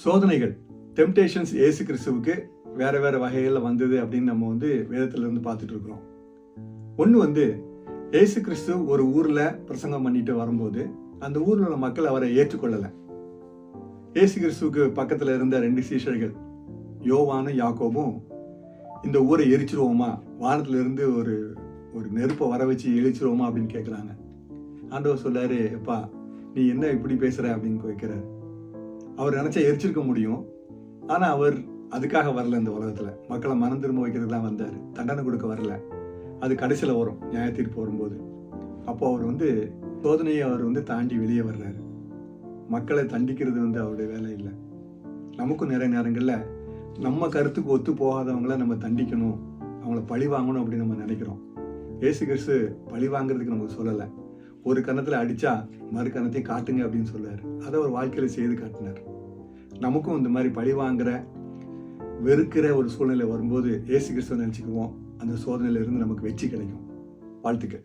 சோதனைகள், டெம்டேஷன்ஸ் இயேசு கிறிஸ்துவுக்கு வேற வேற வகைகளில் வந்தது அப்படின்னு நம்ம வேதத்திலிருந்து பார்த்துட்டு இருக்கிறோம். ஒன்று இயேசு கிறிஸ்து ஒரு ஊர்ல பிரசங்கம் பண்ணிட்டு வரும்போது அந்த ஊர்ல உள்ள மக்கள் அவரை ஏற்றுக்கொள்ளலை. இயேசு கிறிஸ்துவுக்கு பக்கத்துல இருந்த 2 சீஷர்கள் யோவானும் யாக்கோபும் இந்த ஊரை எரிச்சிருவோமா, வானத்துல இருந்து ஒரு ஒரு நெருப்பை வர வச்சு எரிச்சிருவோமா அப்படின்னு கேட்குறாங்க. ஆண்டவர் சொல்லாரு, எப்பா நீ என்ன இப்படி பேசுற அப்படின்னு கேட்கிறாரு. அவர் நினைச்சா எரிச்சிருக்க முடியும், ஆனா அவர் அதுக்காக வரல. இந்த உலகத்துல மக்களை மனம் திரும்ப வைக்கிறது தான் வந்தாரு, தண்டனை கொடுக்க வரல. அது கடைசியில வரும், நியாய தீர்ப்பு வரும்போது. அப்போ அவர் சோதனையை அவர் தாண்டி வெளியே வர்றாரு. மக்களை தண்டிக்கிறது அவருடைய வேலை இல்லை. நமக்கும் நிறைய நேரங்கள்ல நம்ம கருத்துக்கு ஒத்து போகாதவங்களை நம்ம தண்டிக்கணும், அவங்கள பழி வாங்கணும் அப்படின்னு நம்ம நினைக்கிறோம். இயேசு கிறிஸ்து பழி வாங்குறதுக்கு நமக்கு சொல்லலை. ஒரு கன்னத்துல அடிச்சா மறு கன்னத்தையும் காட்டுங்க அப்படின்னு சொல்றாரு. அதை அவர் வாழ்க்கையில செய்து காட்டினார். நமக்கும் இந்த மாதிரி பழி வாங்குற, வெறுக்கிற ஒரு சூழ்நிலை வரும்போது இயேசு கிறிஸ்துவை நினைச்சுக்குவோம். அந்த சோதனையில இருந்து நமக்கு வெற்றி கிடைக்கும். வாழ்த்துக்கள்.